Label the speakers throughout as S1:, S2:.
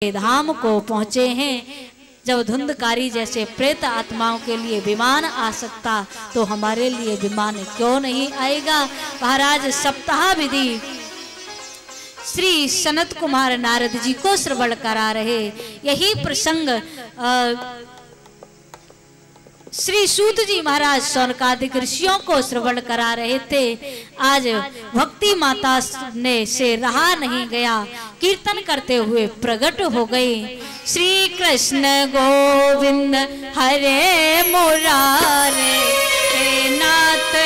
S1: धाम को पहुँचे हैं। जब धुंधकारी जैसे प्रेत आत्माओं के लिए विमान आ सकता तो हमारे लिए विमान क्यों नहीं आएगा। महाराज सप्ताह विधि श्री सनत कुमार नारद जी को श्रवण करा रहे। यही प्रसंग श्री सूत जी महाराज शौनकादिक ऋषियों को श्रवण करा रहे थे। आज भक्ति माता ने से रहा नहीं गया, कीर्तन करते हुए प्रकट हो गए। श्री कृष्ण गोविंद हरे मुरारे हे नाथ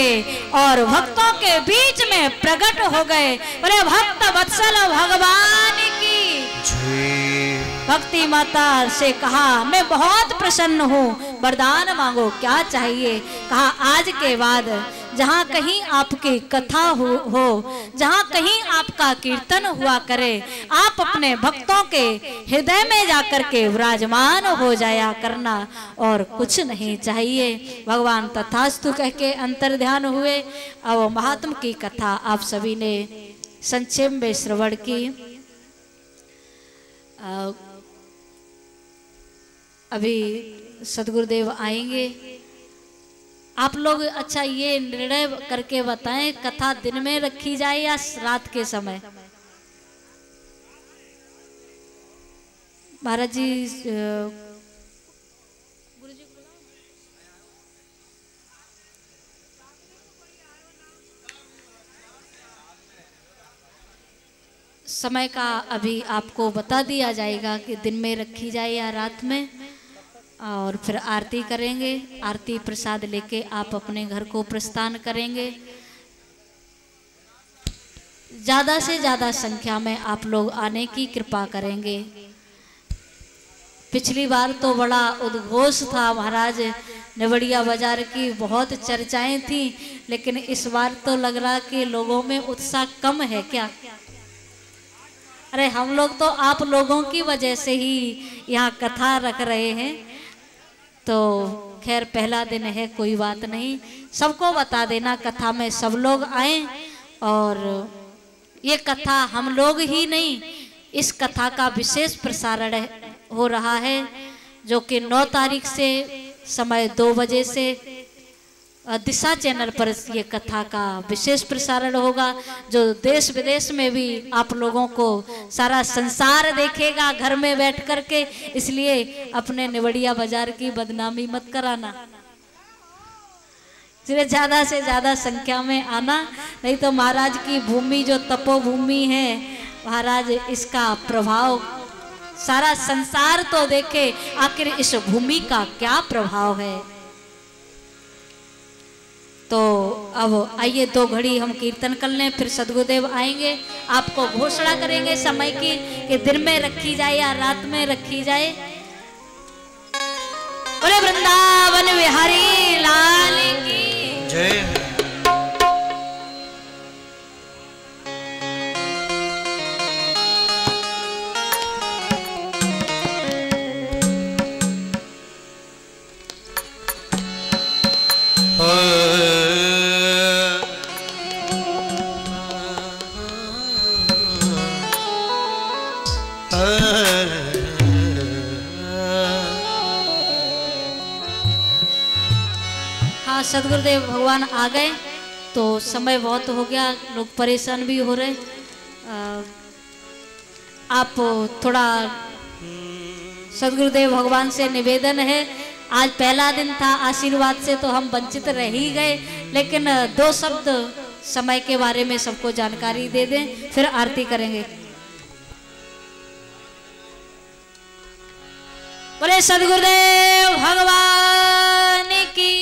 S1: लगे और भक्तों के बीच में प्रकट हो गए। बोले भक्त वत्सल भगवान की। भक्ति माता से कहा मैं बहुत प्रसन्न हूँ, वरदान मांगो क्या चाहिए। कहा आज के बाद जहाँ कहीं आपकी कथा हो जहाँ कहीं आपका कीर्तन हुआ करे, आप अपने भक्तों के हृदय में जाकर के विराजमान हो जाया करना, और कुछ नहीं चाहिए। भगवान तथास्तु कह के अंतर ध्यान हुए। अब महात्मा की कथा आप सभी ने संक्षेप में श्रवण की। अभी सदगुरुदेव आएंगे। आप लोग अच्छा ये निर्णय करके बताएं कथा दिन में रखी जाए या रात के समय। महाराज जी समय का अभी आपको बता दिया जाएगा कि दिन में रखी जाए या रात में, और फिर आरती करेंगे। आरती प्रसाद लेके आप अपने घर को प्रस्थान करेंगे। ज़्यादा से ज़्यादा संख्या में आप लोग आने की कृपा करेंगे। पिछली बार तो बड़ा उद्घोष था महाराज, नेवड़िया बाजार की बहुत चर्चाएं थी, लेकिन इस बार तो लग रहा कि लोगों में उत्साह कम है क्या। अरे हम लोग तो आप लोगों की वजह से ही यहाँ कथा रख रहे हैं, तो खैर पहला दिन है कोई बात नहीं। सबको बता देना कथा में सब लोग आए, और ये कथा हम लोग ही नहीं, इस कथा का विशेष प्रसारण हो रहा है, जो कि 9 तारीख से समय 2 बजे से दिशा चैनल पर ये कथा का विशेष प्रसारण होगा, जो देश विदेश में भी आप लोगों को सारा संसार देखेगा घर में बैठ करके। इसलिए अपने नेवड़िया बाजार की बदनामी मत कराना, इसलिए ज़्यादा से ज़्यादा संख्या में आना, नहीं तो महाराज की भूमि जो तपोभूमि है महाराज, इसका प्रभाव सारा संसार तो देखे आखिर इस भूमि का क्या प्रभाव है। तो अब आइए 2 घड़ी हम कीर्तन कर लें, फिर सदगुरुदेव आएंगे, आपको घोषणा करेंगे समय की कि दिन में रखी जाए या रात में रखी जाए। बोले वृंदावन बिहारी लाल की जय। हाँ सदगुरुदेव भगवान आ गए, तो समय बहुत हो गया, लोग परेशान भी हो रहे। आप थोड़ा सदगुरुदेव भगवान से निवेदन है, आज पहला दिन था, आशीर्वाद से तो हम वंचित रह ही गए, लेकिन 2 शब्द समय के बारे में सबको जानकारी दे दें, फिर आरती करेंगे। बोले सदगुरुदेव भगवान की।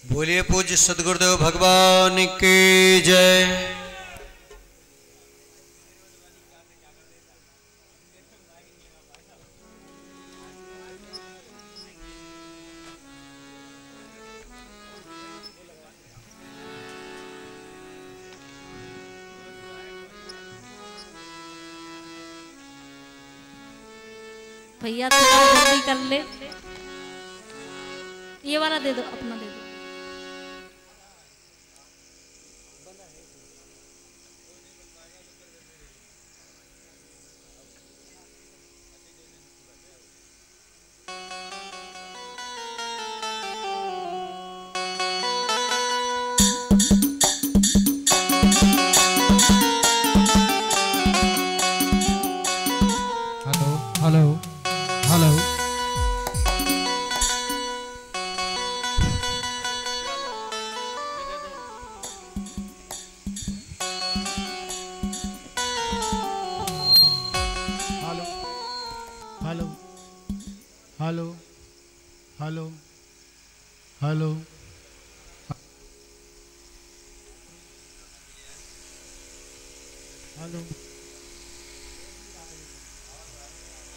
S2: बोलिए पूज्य सदगुरुदेव भगवान की जय।
S1: भैया थोड़ा जल्दी कर ले, ये वाला दे दो, अपना दे दो।
S3: Hello hello hello hello hello hello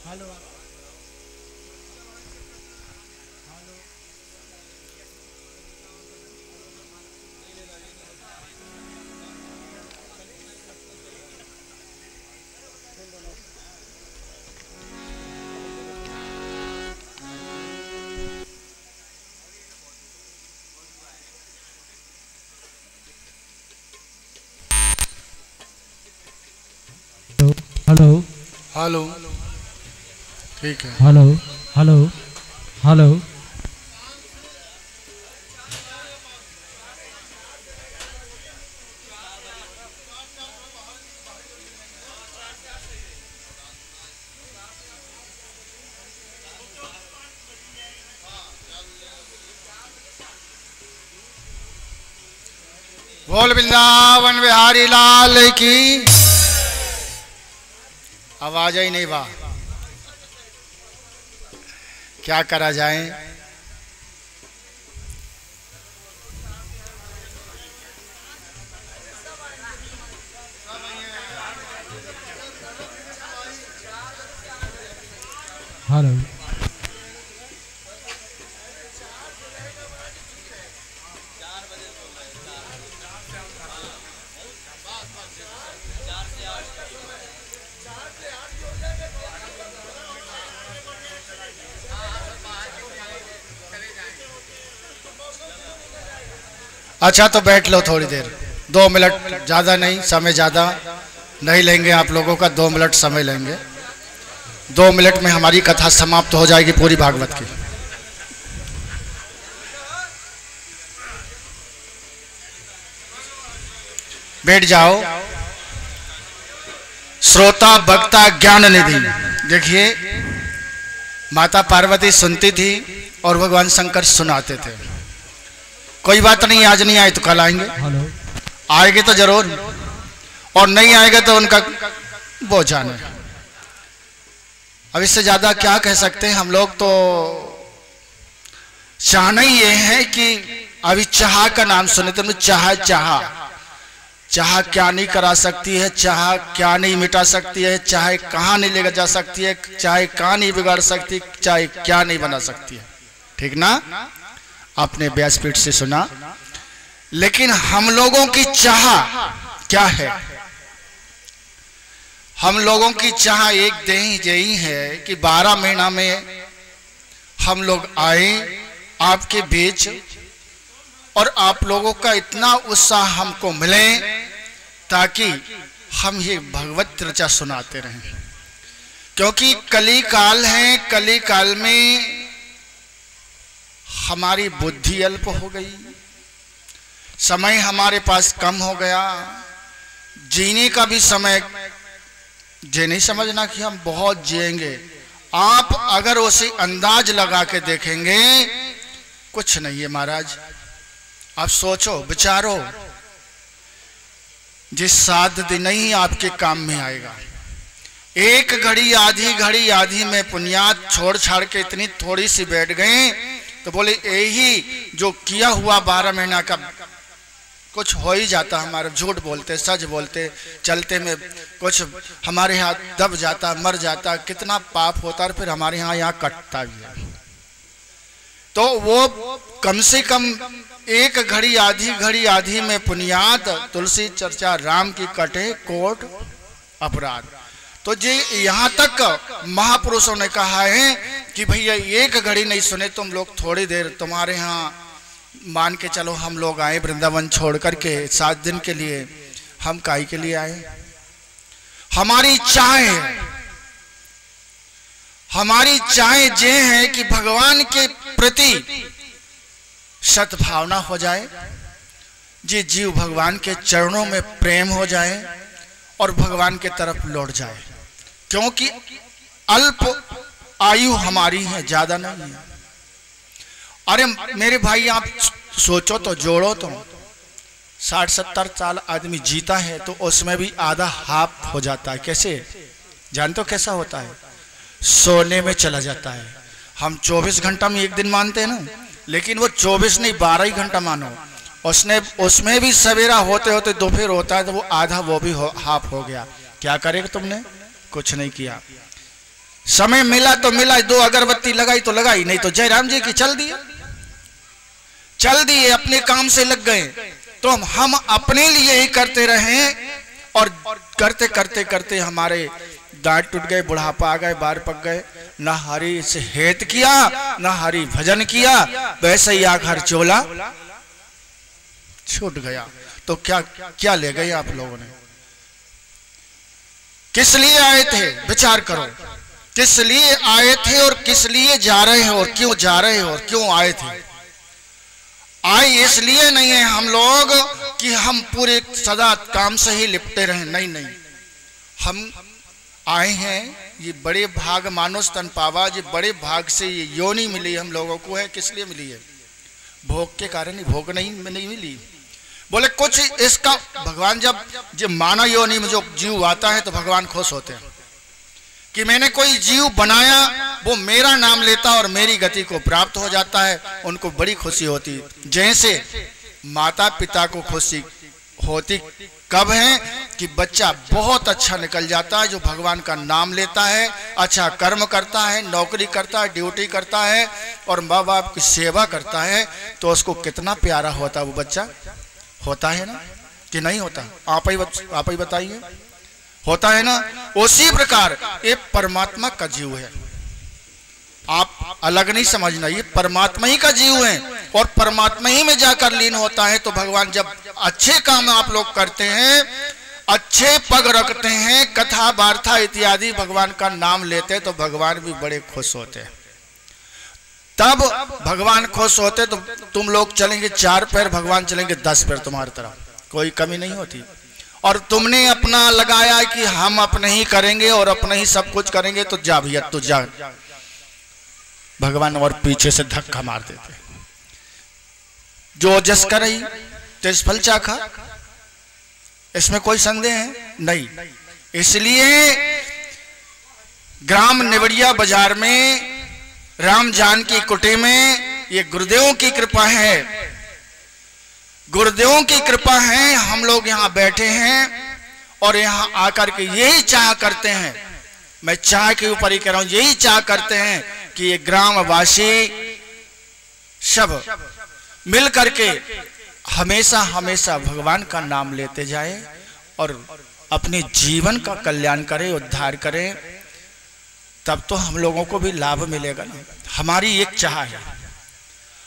S3: hello hello hello
S4: hello ठीक है।
S3: हेलो हेलो हेलो
S4: बोल वृंदावन बिहारी लाल की। आवाज ही नहीं वाह, क्या करा जाए।
S3: हेलो
S4: अच्छा तो बैठ लो थोड़ी देर, 2 मिनट, ज़्यादा नहीं, समय ज़्यादा नहीं लेंगे आप लोगों का, 2 मिनट समय लेंगे। 2 मिनट में हमारी कथा समाप्त हो जाएगी पूरी भागवत की। बैठ जाओ। श्रोता वक्ता ज्ञान निधि। देखिए माता पार्वती सुनती थी और भगवान शंकर सुनाते थे। कोई बात नहीं, आज नहीं आए तो कल आएंगे, आएंगे तो जरूर, और नहीं आएगा तो उनका वो जाने। अब इससे ज्यादा क्या कह सकते हैं हम लोग। तो चाहना ही ये है कि अभी चाह का नाम सुने तो चाह चाह क्या नहीं करा सकती है, चाह क्या नहीं मिटा सकती है, चाहे कहाँ नहीं लेकर जा सकती है, चाहे कहाँ नहीं बिगाड़ सकती, चाहे क्या नहीं बना सकती है। ठीक ना, आपने व्यासपीठ से सुना। लेकिन हम लोगों की चाह क्या है? हम लोगों की चाह एक यही है कि 12 महीना में हम लोग आए आपके बीच और आप लोगों का इतना उत्साह हमको मिले ताकि हम ये भगवत चर्चा सुनाते रहें। क्योंकि कली काल है, कली काल में हमारी बुद्धि अल्प हो गई, समय हमारे पास कम हो गया, जीने का भी समय। ये नहीं समझना कि हम बहुत जिएंगे। आप अगर उसे अंदाज लगा के देखेंगे, कुछ नहीं है महाराज। आप सोचो, विचारो, जिस 7 दिन ही आपके काम में आएगा। एक घड़ी आधी में पुण्यात छोड़ छाड़ के इतनी थोड़ी सी बैठ गए तो बोले यही जो किया हुआ 12 महीना का कुछ हो ही जाता। हमारे झूठ बोलते, सच बोलते, चलते में कुछ हमारे हाथ दब जाता, मर जाता, कितना पाप होता और फिर हमारे यहाँ कटता भी है। तो वो कम से कम एक घड़ी आधी में पुण्यात तुलसी चर्चा राम की कटे कोट अपराध। तो जी यहाँ तक महापुरुषों ने कहा है कि भैया एक घड़ी नहीं सुने तुम लोग, थोड़ी देर तुम्हारे यहाँ मान के चलो हम लोग आए वृंदावन छोड़ करके 7 दिन के लिए। हम काहे के लिए आए? हमारी चाह ये है कि भगवान के प्रति सद्भावना हो जाए, जी जीव भगवान के चरणों में प्रेम हो जाए और भगवान के तरफ लौट जाए, क्योंकि अल्प आयु हमारी है, ज्यादा नहीं है। अरे मेरे भाई आप सोचो तो, जोड़ो तो 60-70 साल आदमी जीता है तो उसमें भी आधा हाफ हो जाता है। कैसे जानते हो कैसा होता है? सोने में चला जाता है। हम 24 घंटा में एक दिन मानते हैं ना, लेकिन वो 24 नहीं 12 ही घंटा मानो, उसमें भी सवेरा होते होते दोपहर होता है तो वो आधा वो भी हाफ हो गया। क्या करेगा तुमने? कुछ नहीं किया। समय मिला तो मिला, 2 अगरबत्ती लगाई तो लगाई, नहीं तो जयराम जी की चल दिए, अपने काम से लग गए। तो हम अपने लिए ही करते रहे और करते करते करते हमारे दांत टूट गए, बुढ़ापा आ गए, बार पक गए, ना हरि से हेत किया ना हरि भजन किया, वैसे ही आखिर चोला छूट गया। तो क्या ले गए आप लोगों ने? किस लिए आए थे? विचार करो, किस लिए आए थे और किस लिए जा रहे हैं और क्यों जा रहे हैं और क्यों आए थे? आए इसलिए नहीं है हम लोग कि हम पूरे सदा काम से ही लिपटे रहे, नहीं, हम आए हैं, ये बड़े भाग मानुष तन पावा, ये बड़े भाग से ये योनि मिली हम लोगों को है। किस लिए मिली है? भोग के कारण ही, भोग नहीं मिली। बोले कुछ इसका भगवान जब मानव योनि में जो जीव आता है तो भगवान खुश होते हैं कि मैंने कोई जीव बनाया, वो मेरा नाम लेता और मेरी गति को प्राप्त हो जाता है, उनको बड़ी खुशी होती। जैसे माता पिता को खुशी होती कब है कि बच्चा बहुत अच्छा निकल जाता है, जो भगवान का नाम लेता है, अच्छा कर्म करता है, नौकरी करता है, ड्यूटी करता है और माँ बाप की सेवा करता है, तो उसको कितना प्यारा होता है वो बच्चा। होता है ना कि नहीं होता? आप ही बताइए, होता है ना? उसी प्रकार ये परमात्मा का जीव है, आप अलग नहीं समझना, ये परमात्मा ही का जीव है और परमात्मा ही में जाकर लीन होता है। तो भगवान जब अच्छे काम आप लोग करते हैं, अच्छे पग रखते हैं, कथा वार्ता इत्यादि भगवान का नाम लेते हैं, तो भगवान भी बड़े खुश होते हैं। तब भगवान खुश होते तो तुम लोग चलेंगे 4 पैर, भगवान चलेंगे 10 पैर तुम्हारी तरफ, कोई कमी नहीं होती। और तुमने अपना लगाया कि हम अपने ही करेंगे और अपने ही सब कुछ करेंगे, तो जा भैया तो जा, भगवान और पीछे से धक्का मार देते। जो जस करई तिस फल चाखा, इसमें कोई संदेह है नहीं। इसलिए ग्राम निवड़िया बाजार में राम जानकी कुटी में ये गुरुदेवों की कृपा है, गुरुदेवों की कृपा है। हम लोग यहाँ बैठे हैं और यहाँ आकर के यही चाह करते हैं, मैं चाह के ऊपर ही कह रहा हूं, यही चाह करते हैं कि ये ग्रामवासी सब मिल करके हमेशा हमेशा भगवान का नाम लेते जाए और अपने जीवन का कल्याण करें, उद्धार करें, तब तो हम लोगों को भी लाभ मिलेगा ना। हमारी एक चाह है,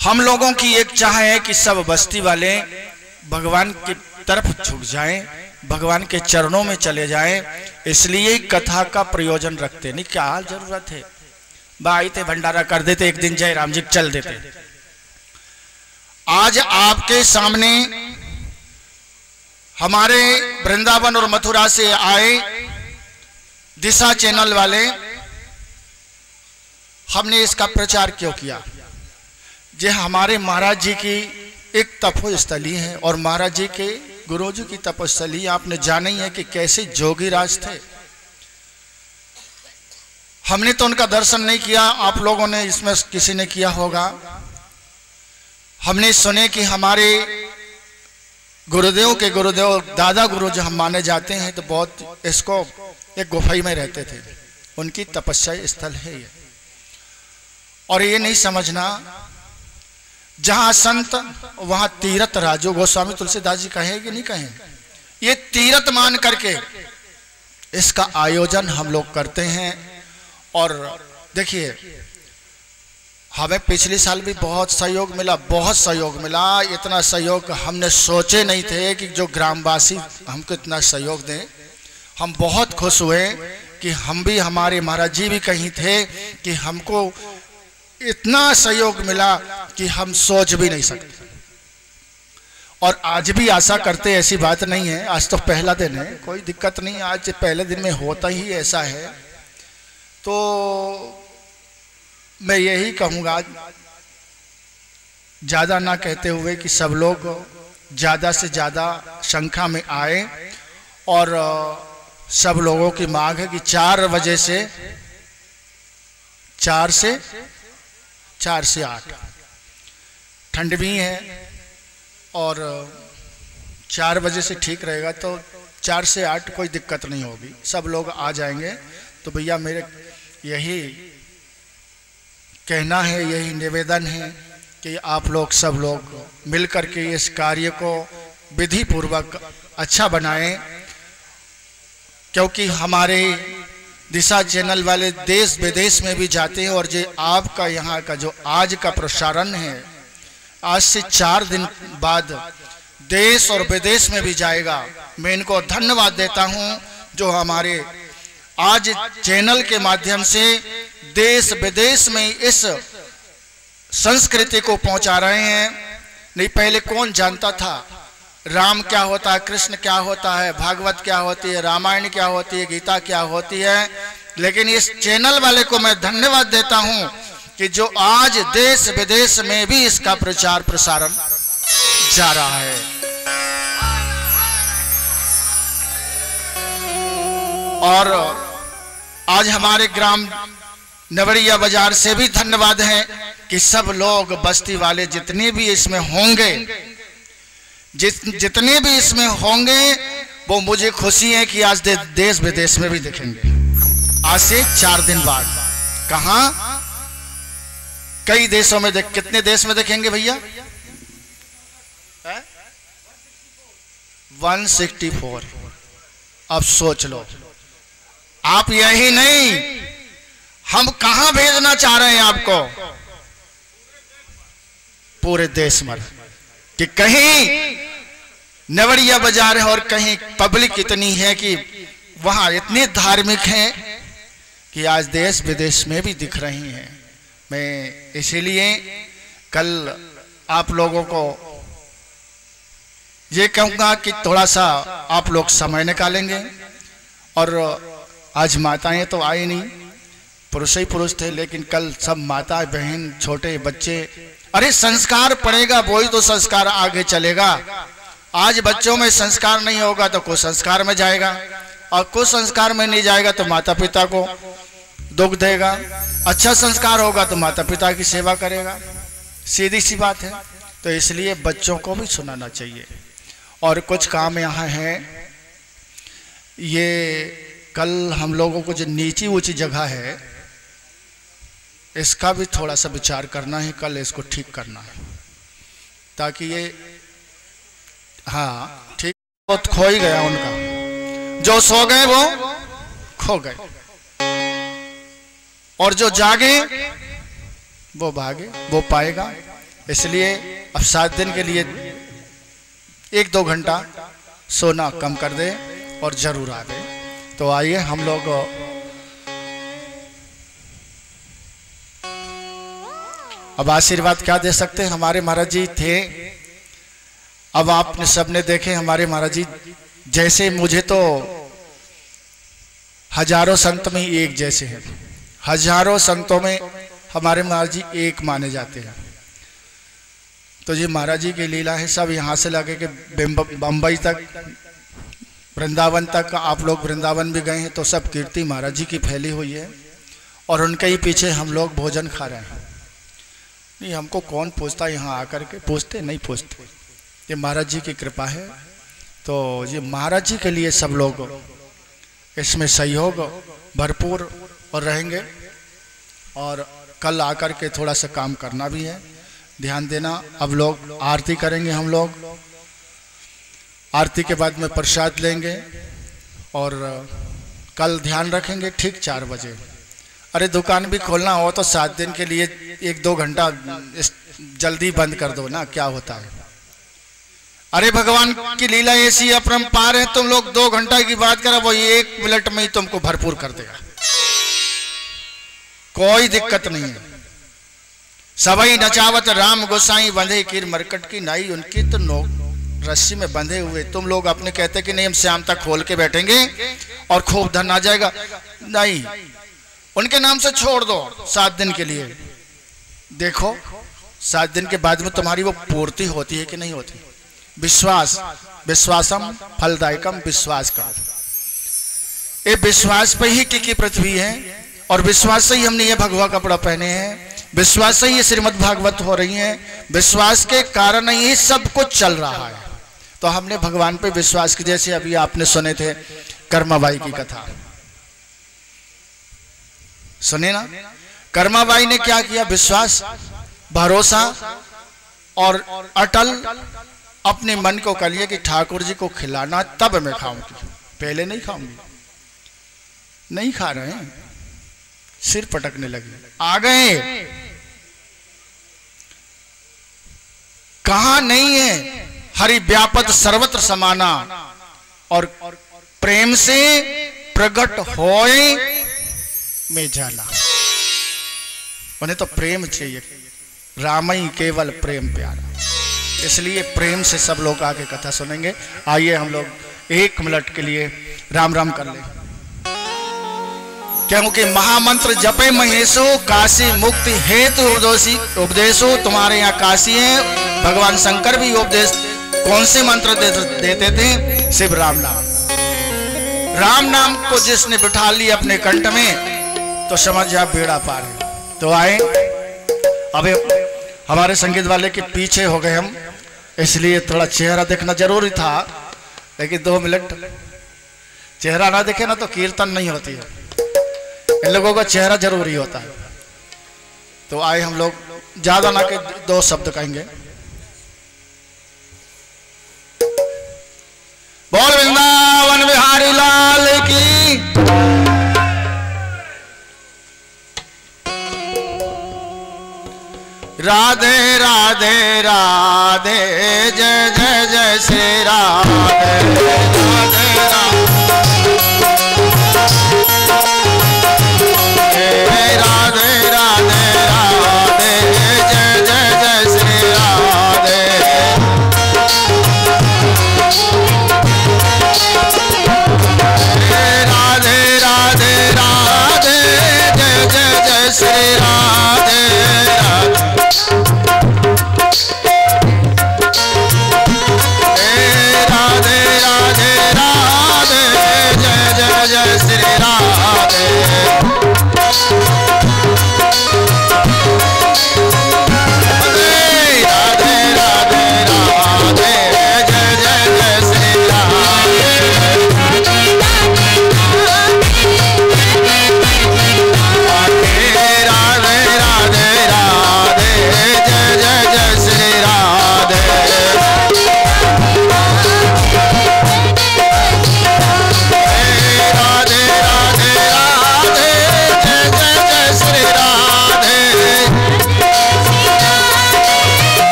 S4: हम लोगों की एक चाह है कि सब बस्ती वाले भगवान की तरफ झुक जाएं, भगवान के चरणों में चले जाएं। इसलिए कथा का प्रयोजन रखते, नहीं क्या जरूरत है, भाई थे भंडारा कर देते, एक दिन जय राम जी चल देते। आज आपके सामने हमारे वृंदावन और मथुरा से आए दिशा चैनल वाले, हमने इसका प्रचार क्यों किया? ये हमारे महाराज जी की एक तपोस्थली है और महाराज जी के गुरुजी की तपस्थली आपने जाना ही है कि कैसे जोगीराज थे। हमने तो उनका दर्शन नहीं किया, आप लोगों ने इसमें किसी ने किया होगा। हमने सुने कि हमारे गुरुदेव के गुरुदेव दादा गुरु जो हम माने जाते हैं, तो बहुत इसको एक गुफाई में रहते थे, उनकी तपस्या स्थल है ये। और ये नहीं समझना जहां संत वहां तीरथ राजो, गोस्वामी तुलसीदास जी कहे कि नहीं कहे? ये तीरथ मान करके इसका आयोजन हम लोग करते हैं। और देखिए, हमें पिछले साल भी बहुत सहयोग मिला, बहुत सहयोग मिला। इतना सहयोग हमने सोचे नहीं थे कि जो ग्रामवासी हमको इतना सहयोग दें। हम बहुत खुश हुए कि हम भी, हमारे महाराज जी भी कहीं थे कि हमको इतना सहयोग मिला कि हम सोच भी नहीं सकते। और आज भी आशा करते, ऐसी बात नहीं है। आज तो पहला दिन है, कोई दिक्कत नहीं, आज पहले दिन में होता ही ऐसा है। तो मैं यही कहूँगा, ज़्यादा ना कहते हुए, कि सब लोग ज़्यादा से ज़्यादा संख्या में आए। और सब लोगों की मांग है कि 4 बजे से 4 से 8, ठंड भी है और 4 बजे से ठीक रहेगा। तो 4 से 8 कोई दिक्कत नहीं होगी, सब लोग आ जाएंगे। तो भैया मेरे यही कहना है, यही निवेदन है कि आप लोग सब लोग मिल कर के इस कार्य को विधि पूर्वक अच्छा बनाएं। क्योंकि हमारे दिशा चैनल वाले देश विदेश में भी जाते हैं। और जो आपका यहाँ का जो आज का प्रसारण है, आज से 4 दिन बाद देश और विदेश में भी जाएगा। मैं इनको धन्यवाद देता हूँ जो हमारे आज चैनल के माध्यम से देश विदेश में इस संस्कृति को पहुंचा रहे हैं। नहीं, पहले कौन जानता था राम क्या होता है, कृष्ण क्या होता है, भागवत क्या होती है, रामायण क्या होती है, गीता क्या होती है। लेकिन इस चैनल वाले को मैं धन्यवाद देता हूं कि जो आज देश विदेश में भी इसका प्रचार प्रसारण जा रहा है। और आज हमारे ग्राम नवरिया बाजार से भी धन्यवाद है कि सब लोग, बस्ती वाले जितने भी इसमें होंगे, जितने भी इसमें होंगे, वो मुझे खुशी है कि आज देश विदेश में भी दिखेंगे। आज से 4 दिन बाद कहां, कई देशों में कितने देश में दिखेंगे भैया? 164। अब सोच लो, आप यही नहीं, हम कहां भेजना चाह रहे हैं आपको? पूरे देश में, कि कहीं नवरिया बाजार है और कहीं पब्लिक इतनी है कि वहां इतने धार्मिक हैं कि आज देश विदेश में भी दिख रही हैं। मैं इसीलिए कल आप लोगों को ये कहूंगा कि थोड़ा सा आप लोग समय निकालेंगे। और आज माताएं तो आई नहीं, पुरुष ही पुरुष थे, लेकिन कल सब माता बहन छोटे बच्चे, अरे संस्कार पड़ेगा, वही तो संस्कार आगे चलेगा। आज बच्चों में संस्कार नहीं होगा तो कुसंस्कार में जाएगा, और कुसंस्कार में नहीं जाएगा तो माता पिता को दुख देगा। अच्छा संस्कार होगा तो माता पिता की सेवा करेगा, सीधी सी बात है। तो इसलिए बच्चों को भी सुनाना चाहिए। और कुछ काम यहाँ है, ये कल हम लोगों को जो नीची ऊंची जगह है, इसका भी थोड़ा सा विचार करना है, कल इसको ठीक करना है, ताकि ये, हाँ ठीक, वो खो ही गया उनका, जो सो गए वो खो गए, और जो जागे वो भागे, वो पाएगा। इसलिए अब 7 दिन के लिए 1-2 घंटा सोना कम कर दे और जरूर आ गए। तो आइए हम लोग अब आशीर्वाद क्या दे सकते हैं। हमारे महाराज जी थे, अब आपने सबने देखे हमारे महाराज जी जैसे, मुझे तो हजारों संत में एक जैसे हैं, हजारों संतों में हमारे महाराज जी एक माने जाते हैं। तो ये महाराज जी की लीला है। सब यहाँ से लगे कि बम्बई तक, वृंदावन तक, आप लोग वृंदावन भी गए हैं तो सब कीर्ति महाराज जी की फैली हुई है, और उनके ही पीछे हम लोग भोजन खा रहे हैं। नहीं, हमको कौन पूछता यहाँ आकर के, पूछते नहीं पूछते, ये महाराज जी की कृपा है। तो ये महाराज जी के लिए सब लोग इसमें सहयोग भरपूर और रहेंगे। और कल आकर के थोड़ा सा काम करना भी है, ध्यान देना। अब लोग आरती करेंगे, हम लोग आरती के बाद में प्रसाद लेंगे और कल ध्यान रखेंगे ठीक 4 बजे। अरे दुकान भी खोलना हो तो 7 दिन के लिए 1-2 घंटा जल्दी बंद कर दो ना, क्या होता है। अरे भगवान की लीला ऐसी अपरंपार है, तुम लोग 2 घंटा की बात करो वो 1 मिनट में ही तुमको भरपूर कर देगा, कोई दिक्कत नहीं है। सबई नचावत राम गोसाई बंधे कीर मरकट की नाई, उनकी तो रस्सी में बंधे हुए, तुम लोग अपने कहते कि नहीं हम शाम तक खोल के बैठेंगे और खूब धन आ जाएगा, नहीं, उनके नाम से छोड़ दो 7 दिन के लिए। देखो 7 दिन के बाद में तुम्हारी वो पूर्ति होती है कि नहीं होती। विश्वास, विश्वासम फलदायकम, विश्वास करो। ये विश्वास पे ही की पृथ्वी है, और विश्वास से ही हमने ये भगवा कपड़ा पहने हैं, विश्वास से ही ये श्रीमद् भागवत हो रही है, विश्वास के कारण ही सब कुछ चल रहा है। तो हमने भगवान पे विश्वास की, जैसे अभी आपने सुने थे कर्माबाई की कथा, सुने ना। कर्माबाई ने क्या किया, विश्वास, भरोसा और अटल अपने मन को कर लिया कि ठाकुर जी को खिलाना तब मैं खाऊंगी, पहले नहीं खाऊंगी। नहीं खा रहे हैं, सिर पटकने लगे, आ गए, कहा नहीं है हरि व्यापत सर्वत्र समाना, और प्रेम से प्रकट होए में जाला। उन्हें तो प्रेम चाहिए, राम ही केवल प्रेम प्यारा, इसलिए प्रेम से सब लोग आगे कथा सुनेंगे। आइए हम लोग 1 मिनट के लिए राम राम कर लें, क्योंकि महामंत्र जपे महेशो काशी मुक्ति हेतु उपदेशो। तुम्हारे यहाँ काशी है, भगवान शंकर भी उपदेश कौन से मंत्र देते थे, शिव राम नाम। राम नाम को जिसने बिठा लिया अपने कंठ में तो समझ जा बेड़ा पार है। तो आए, अबे हमारे संगीत वाले के पीछे हो गए हम, इसलिए थोड़ा चेहरा देखना जरूरी था, लेकिन 2 मिनट चेहरा ना देखे ना तो कीर्तन नहीं होती है, इन लोगों का चेहरा जरूरी होता है। तो आए हम लोग, ज्यादा ना के 2 शब्द कहेंगे। बोल वृंदावन बिहारी लाल की, राधे राधे राधे, जय जय जय श्री राधे राधे राधे।